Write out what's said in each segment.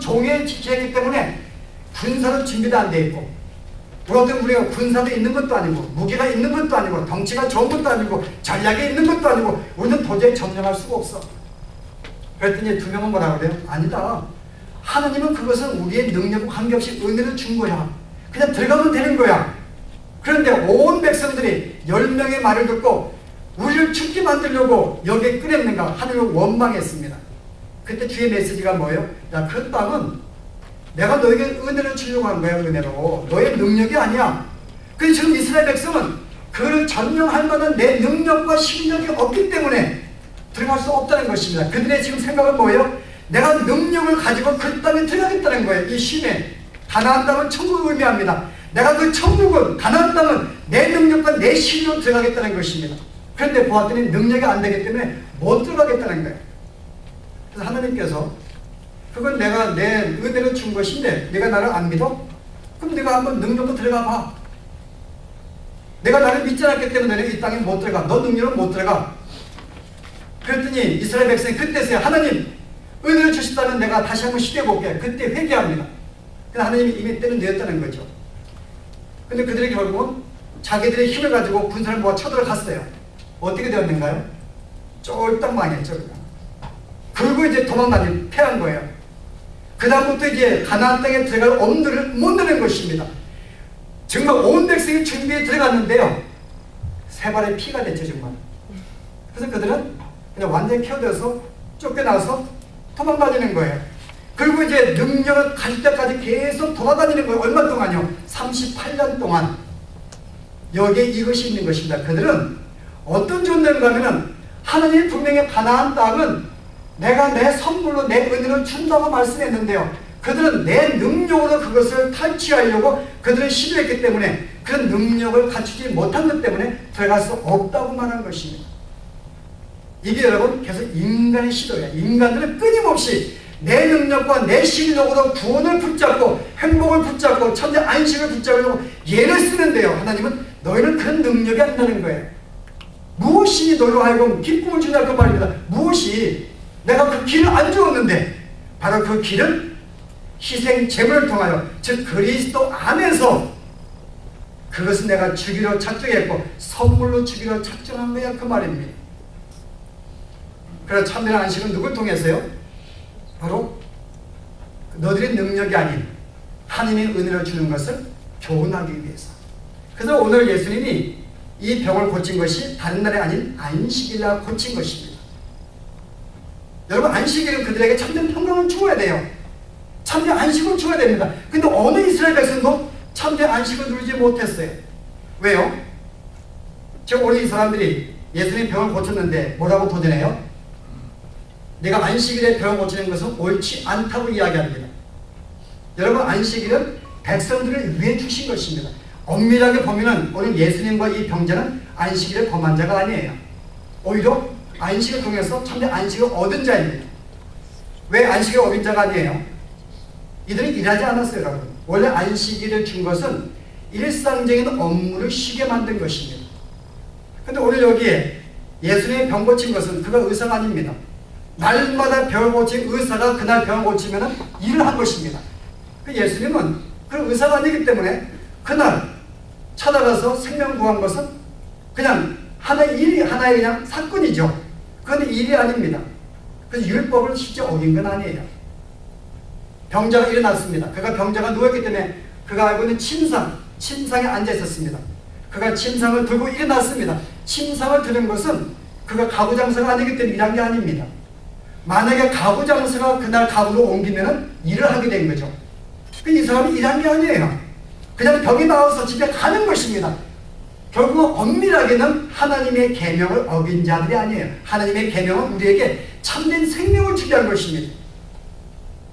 종에 지키기 때문에 군사로 준비도 안 돼 있고, 그런데 우리가 군사도 있는 것도 아니고, 무기가 있는 것도 아니고, 덩치가 좋은 것도 아니고, 전략이 있는 것도 아니고, 우리는 도저히 점령할 수가 없어. 그랬더니 두 명은 뭐라 그래요? 아니다. 하나님은 그것은 우리의 능력과 관계없이 은혜를 준 거야. 그냥 들어가면 되는 거야. 그런데 온 백성들이 10명의 말을 듣고 우리를 죽게 만들려고 여기에 끌었는가 하나님을 원망했습니다. 그때 주의 메시지가 뭐예요? 야, 그 땅은 내가 너에게 은혜를 주려고 한 거야. 은혜로. 너의 능력이 아니야. 그래서 지금 이스라엘 백성은 그를 점령할 만한 내 능력과 실력이 없기 때문에 들어갈 수 없다는 것입니다. 그들의 지금 생각은 뭐예요? 내가 능력을 가지고 그 땅에 들어가겠다는 거예요. 이 쉼에 가나안 땅은 천국을 의미합니다. 내가 그 천국은, 가나안 땅은 내 능력과 내 실력으로 들어가겠다는 것입니다. 그런데 보았더니 능력이 안 되기 때문에 못 들어가겠다는 거예요. 그래서 하나님께서 그건 내가 내 은혜로 준 것인데 네가 나를 안 믿어? 그럼 네가 한번 능력으로 들어가 봐. 내가 나를 믿지 않았기 때문에 너는 이 땅에 못 들어가. 너 능력은 못 들어가. 그랬더니 이스라엘 백성이 그때서야 하나님 은혜를 주셨다면 내가 다시 한번 시도해볼게. 그때 회개합니다. 근데 하나님이 이미 때는 되었다는 거죠. 근데 그들이 결국은 자기들의 힘을 가지고 군사를 모아 쳐들어갔어요. 어떻게 되었는가요? 쫄딱 망했죠. 그리고 이제 도망다니 패한 거예요. 그 다음부터 이제 가나안 땅에 들어갈 엄두를 못 내는 것입니다. 정말 온 백성이 준비에 들어갔는데요. 세 발의 피가 됐죠, 정말. 그래서 그들은 그냥 완전히 켜져서 쫓겨나서 도망다니는 거예요. 그리고 이제 능력을 가질 때까지 계속 돌아다니는 거예요. 얼마 동안요? 38년 동안. 여기에 이것이 있는 것입니다. 그들은 어떤 존재인가 하면은 하나님이 분명히 가나안 땅은 내가 내 선물로 내 은혜를 준다고 말씀했는데요. 그들은 내 능력으로 그것을 탈취하려고 그들은 시도했기 때문에 그런 능력을 갖추지 못한 것 때문에 들어갈 수 없다고 말한 것입니다. 이게 여러분 계속 인간의 시도예요. 인간들은 끊임없이 내 능력과 내 실력으로 구원을 붙잡고 행복을 붙잡고 천재 안식을 붙잡으려고 예를 쓰는데요. 하나님은 너희는 그런 능력이 안 나는 거예요. 무엇이 너희로 하여금 기쁨을 주냐 그 말입니다. 무엇이 내가 그 길을 안 주었는데 바로 그 길은 희생 제물을 통하여 즉 그리스도 안에서 그것은 내가 주기로 작정했고 선물로 주기로 작정한 거야 그 말입니다. 그래서 참된 안식은 누굴 통해서요? 바로 너희들의 능력이 아닌 하나님의 은혜를 주는 것을 교훈하기 위해서. 그래서 오늘 예수님이 이 병을 고친 것이 다른 날이 아닌 안식일날 고친 것입니다. 여러분 안식일은 그들에게 참된 평강을 주어야 돼요. 참된 안식을 주어야 됩니다. 근데 어느 이스라엘 백성도 참된 안식을 누리지 못했어요. 왜요? 지금 오늘 이 사람들이 예수님 병을 고쳤는데 뭐라고 도전해요? 내가 안식일에 병을 고치는 것은 옳지 않다고 이야기합니다. 여러분 안식일은 백성들을 위해 주신 것입니다. 엄밀하게 보면 오늘 예수님과 이 병자는 안식일을 범한 자가 아니에요. 오히려 안식을 통해서 참된 안식을 얻은 자입니다. 왜 안식을 얻은 자가 아니에요? 이들이 일하지 않았어요. 여러분. 원래 안식일을 준 것은 일상적인 업무를 쉬게 만든 것입니다. 근데 오늘 여기에 예수님의 병 고친 것은 그가 의사가 아닙니다. 날마다 병을 고친 의사가 그날 병을 고치면 일을 한 것입니다. 그 예수님은 그 의사가 아니기 때문에 그날 찾아가서 생명 구한 것은 그냥 하나의 일이 하나의 그냥 사건이죠. 그런데 일이 아닙니다. 그래서 율법을 실제 어긴 건 아니에요. 병자가 일어났습니다. 그가 병자가 누웠기 때문에 그가 알고 있는 침상에 앉아 있었습니다. 그가 침상을 들고 일어났습니다. 침상을 드는 것은 그가 가부장사가 아니기 때문에 일한 게 아닙니다. 만약에 가부장사가 그날 가부로 옮기면 일을 하게 된 거죠. 이 사람이 일한 게 아니에요. 그냥 병이 나와서 집에 가는 것입니다. 결국 엄밀하게는 하나님의 계명을 어긴 자들이 아니에요. 하나님의 계명은 우리에게 참된 생명을 주게 한 것입니다.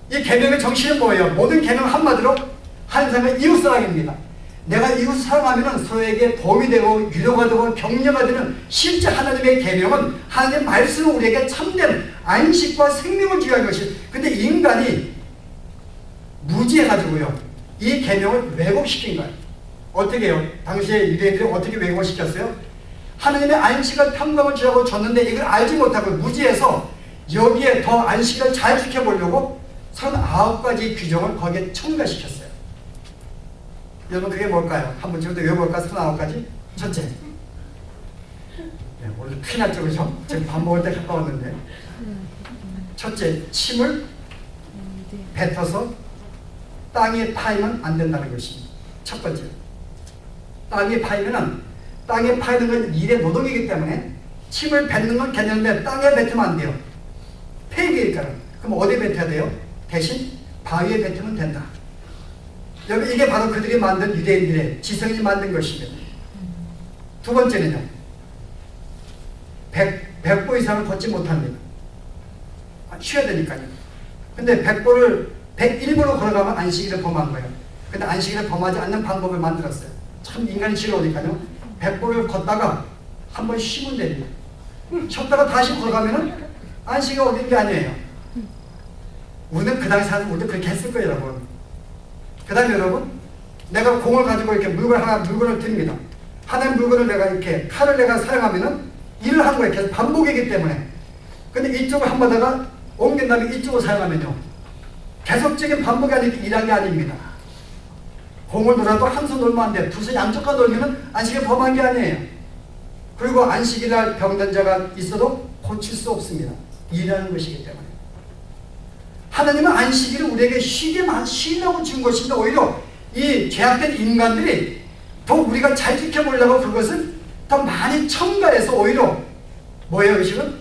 이 계명의 정신은 뭐예요? 모든 계명 한마디로 한 사람의 이웃사랑입니다. 내가 이웃 사랑하면 서로에게 도움이 되고 위로가 되고 격려가 되는 실제 하나님의 계명은 하나님의 말씀은 우리에게 참된 안식과 생명을 주게 한 것이. 근데 인간이 무지해가지고요 이 계명을 왜곡시킨 거예요. 어떻게 해요? 당시에 유대인들이 어떻게 왜곡시켰어요? 하나님의 안식을 평강을 주라고 줬는데 이걸 알지 못하고 무지해서 여기에 더 안식을 잘 지켜보려고 39가지 규정을 거기에 첨가시켰어요. 여러분 그게 뭘까요? 한번 저도 외워볼까? 39가지? 첫째, 오늘 큰일 났죠, 그죠? 지금 밥 먹을 때 가까웠는데. 첫째, 침을 뱉어서 땅에 파이면 안 된다는 것입니다. 첫 번째, 땅에 파이면은, 땅에 파이는 건 일의 노동이기 때문에 침을 뱉는 건 괜찮은데 땅에 뱉으면 안 돼요. 폐기니까. 그럼 어디에 뱉어야 돼요? 대신 바위에 뱉으면 된다. 여러분 이게 바로 그들이 만든 유대인들의 지성이 만든 것입니다. 두 번째는요, 100보 이상을 걷지 못합니다. 쉬어야 되니까요. 근데 100보를 101보로 걸어가면 안식일을 범한 거예요. 근데 안식일을 범하지 않는 방법을 만들었어요. 참 인간이 지겨우니까요. 100보를 걷다가 한번 쉬면 됩니다. 쉬었다가 다시 걸어가면은 안식이 어딘 게 아니에요. 우리는 그 당시 사는 우리도 그렇게 했을 거예요, 여러분. 그 다음에 여러분, 내가 공을 가지고 이렇게 물건을 듭니다. 하나의 물건을 내가 이렇게 칼을 내가 사용하면은 일을 한 거예요. 계속 반복이기 때문에. 근데 이쪽을 한 번다가 옮긴 다음에 이쪽을 사용하면요, 계속적인 반복이 아니라 일한 게 아닙니다. 공을 놀아도 한 손 놀면 안 돼요. 두 손 양쪽 다 놀면 안식일 범한 게 아니에요. 그리고 안식일날 병든 자가 있어도 고칠 수 없습니다. 일하는 것이기 때문에. 하나님은 안식일을 우리에게 쉬라고 준 것인데 오히려 이 죄악된 인간들이 더 우리가 잘 지켜보려고 그것을 더 많이 첨가해서 오히려 뭐예요? 의식은?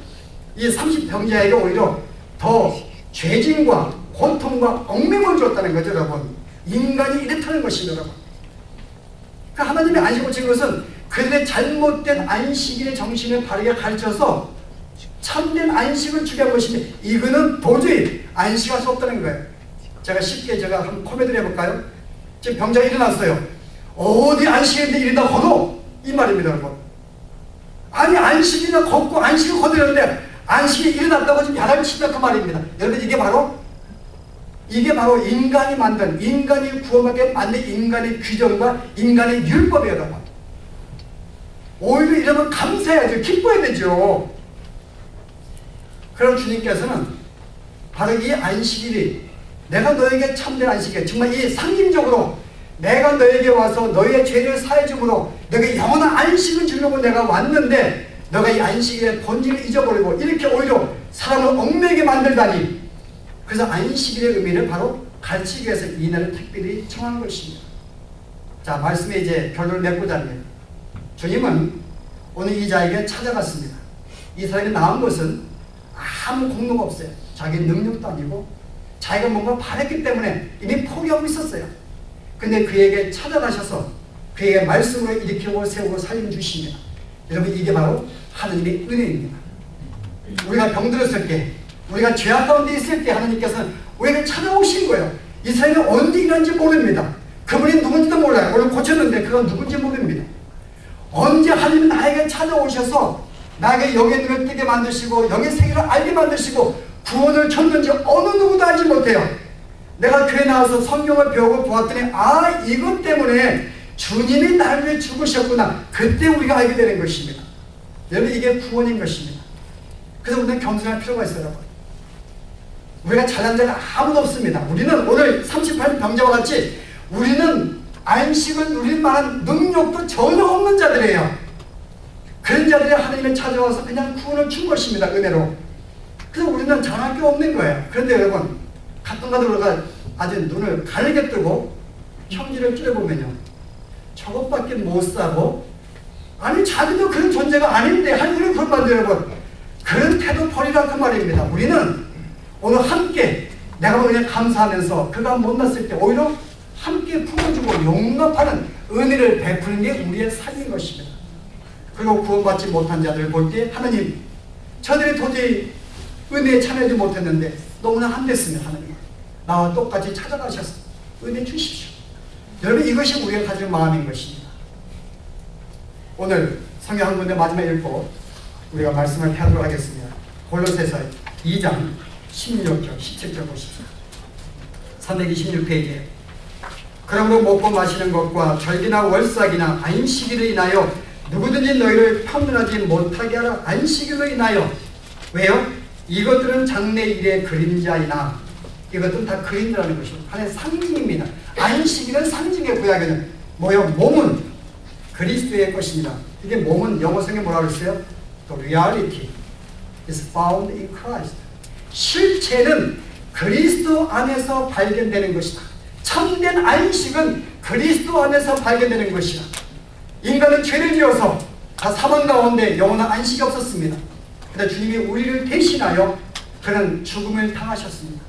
이 30병자에게 오히려 더 죄진과 고통과 얽매임을 줬다는 거죠, 여러분. 인간이 이렇다는 것입니다, 여러분. 그러니까 하나님이 안식을 준 것은 그들의 잘못된 안식일의 정신을 바르게 가르쳐서 참된 안식을 주게 한 것인데 이거는 도저히 안식할 수 없다는 거예요. 제가 한번 코미디를 해볼까요? 지금 병자가 일어났어요. 어디 안식일인데 이른다 걷어? 이 말입니다, 여러분. 아니 안식일이나 걷고 안식을 걷으려는데 안식이 일어났다고 지금 야단을 친다 그 말입니다. 여러분 이게 바로 인간이 만든, 인간이 구원받게 만든 인간의 규정과 인간의 율법이에요, 여러분. 오히려 이러면 감사해야죠. 기뻐야 되죠. 그럼 주님께서는 바로 이 안식일이 내가 너에게 참된 안식일, 정말 이 상징적으로 내가 너에게 와서 너의 죄를 사해줌으로 너에게 영원한 안식을 주려고 내가 왔는데 너가 이 안식일의 본질을 잊어버리고 이렇게 오히려 사람을 얽매이게 만들다니. 그래서 안식일의 의미를 바로 가르치기 위해서 이 날을 특별히 정한 것입니다. 자, 말씀에 이제 결론을 맺고자 합니다. 주님은 오늘 이 자에게 찾아갔습니다. 이 사람이 나온 것은 아무 공로가 없어요. 자기 능력도 아니고 자기가 뭔가 바랬기 때문에 이미 포기하고 있었어요. 근데 그에게 찾아가셔서 그에게 말씀으로 일으키고 세우고 살림 주십니다. 여러분 이게 바로 하나님의 은혜입니다. 우리가 병들었을 때, 우리가 죄악 가운데 있을 때 하나님께서는 우리에게 찾아오신 거예요. 이 사람이 언제 일어난지 모릅니다. 그분이 누군지도 몰라요. 오늘 고쳤는데 그건 누군지 모릅니다. 언제 하나님은 나에게 찾아오셔서 나에게 영의 눈을 뜨게 만드시고 영의 세계를 알게 만드시고 구원을 줬는지 어느 누구도 알지 못해요. 내가 교회 나와서 성경을 배우고 보았더니 아, 이것 때문에 주님이 나를 위해 죽으셨구나. 그때 우리가 알게 되는 것입니다. 여러분 이게 구원인 것입니다. 그래서 우리는 겸손할 필요가 있어요, 여러분. 우리가 잘난 자가 아무도 없습니다. 우리는 오늘 38 병자와 같이 우리는 안식을 누릴 만한 능력도 전혀 없는 자들이에요. 그런 자들이 하나님을 찾아와서 그냥 구원을 준 것입니다, 은혜로. 그래서 우리는 잘할 게 없는 거예요. 그런데 여러분 가끔가다 우리가 아주 눈을 가리게 뜨고 형질을 찌려보면요, 저것밖에 못 사고, 아니 자기도 그런 존재가 아닌데 하나님이 그런 말도 여러분, 그런 태도 버리라 그 말입니다. 우리는 오늘 함께 내가 그냥 감사하면서 그가 못났을 때 오히려 함께 품어주고 용납하는 은혜를 베푸는 게 우리의 삶인 것입니다. 그리고 구원받지 못한 자들을 볼 때 하나님, 저들이 도저히 은혜에 참여하지 못했는데 너무나 한댔으면 하나님 나와 똑같이 찾아가셔서 은혜 주십시오. 여러분 이것이 우리가 가진 마음인 것입니다. 오늘 성경 한 군데 마지막 읽고 우리가 말씀을 하도록 하겠습니다. 골로새서 2장 16절 17절 보십시오. 326페이지에 그러므로 먹고 마시는 것과 절기나 월삭이나 안식일을 인하여 누구든지 너희를 편들하지 못하게 하라. 안식일로 인하여. 왜요? 이것들은 장래일의 그림자이나 이것은 다 그림이라는 것이고 하나의 상징입니다. 안식일은 상징의 구약에는 뭐요? 몸은 그리스도의 것입니다. 이게 몸은 영어성에 뭐라고 했어요? The reality is found in Christ. 실체는 그리스도 안에서 발견되는 것이다. 참된 안식은 그리스도 안에서 발견되는 것이다. 인간은 죄를 지어서 다 사망 가운데 영원한 안식이 없었습니다. 그런데 주님이 우리를 대신하여 그는 죽음을 당하셨습니다.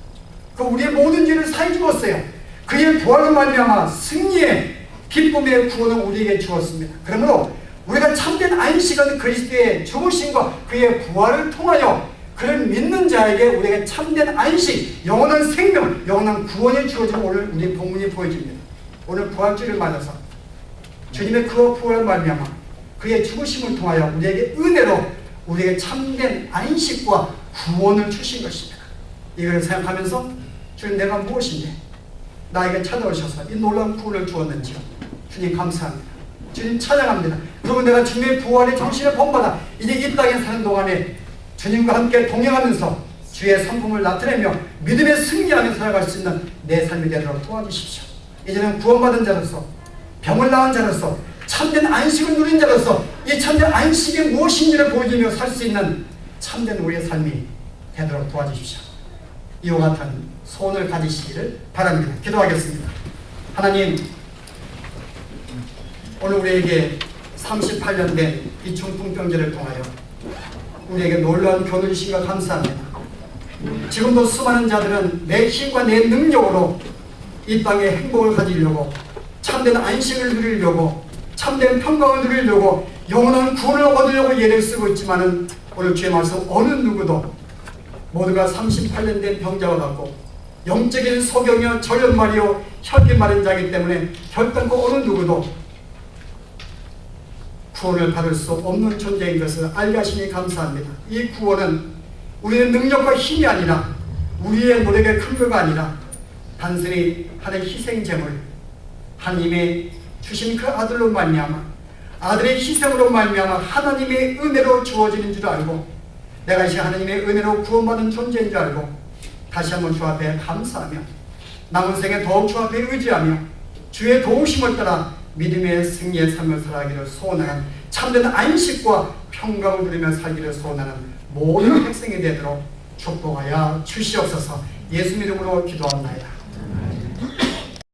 그 우리의 모든 죄를 사해 주었어요. 그의 부활로 말미암아 승리의 기쁨의 구원을 우리에게 주었습니다. 그러므로 우리가 참된 안식은 그리스도의 죽으심과 그의 부활을 통하여 그를 믿는 자에게 우리에게 참된 안식, 영원한 생명, 영원한 구원이 주어진 오늘 우리 본문이 보여집니다. 오늘 부활주를 맞아서 주님의 그 부활을 말미암아 그의 죽으심을 통하여 우리에게 은혜로 우리에게 참된 안식과 구원을 주신 것입니다. 이걸 생각하면서 주님, 내가 무엇인데 나에게 찾아오셔서 이 놀라운 구원을 주었는지요. 주님 감사합니다. 주님 찬양합니다. 그리고 내가 주님의 부활의 정신을 본받아 이제 이 땅에 사는 동안에 주님과 함께 동행하면서 주의 성품을 나타내며 믿음의 승리하며 살아갈 수 있는 내 삶이 되도록 도와주십시오. 이제는 구원받은 자로서, 병을 나은 자로서, 참된 안식을 누린 자로서 이 참된 안식이 무엇인지를 보여주며 살 수 있는 참된 우리의 삶이 되도록 도와주십시오. 이와 같은 소원을 가지시기를 바랍니다. 기도하겠습니다. 하나님, 오늘 우리에게 38년 된 이 중풍병제를 통하여 우리에게 놀라운 교훈을 주신 것 감사합니다. 지금도 수많은 자들은 내 힘과 내 능력으로 이 땅에 행복을 가지려고, 참된 안식을 누리려고, 참된 평강을 누리려고, 영원한 구원을 얻으려고 예를 쓰고 있지만은 오늘 주의 말씀 어느 누구도 모두가 38년 된 병자와 같고 영적인 소경이요 전련말이요 혈기 마른 자이기 때문에 결단코 어느 누구도 구원을 받을 수 없는 존재인 것을 알게 하시니 감사합니다. 이 구원은 우리의 능력과 힘이 아니라 우리의 노력의 근거가 아니라 단순히 하나의 희생제물, 하나님의 주신 그 아들로 말미암아, 아들의 희생으로 말미암아 하나님의 은혜로 주어지는 줄 알고, 내가 이제 하나님의 은혜로 구원받은 존재인 줄 알고 다시 한번 주 앞에 감사하며 남은 생에 더욱 주 앞에 의지하며 주의 도우심을 따라 믿음의 승리의 삶을 살아가기를 소원하는, 참된 안식과 평강을 누리며 살기를 소원하는 모든 백성이 되도록 축복하여 주시옵소서. 예수 이름으로 기도합니다.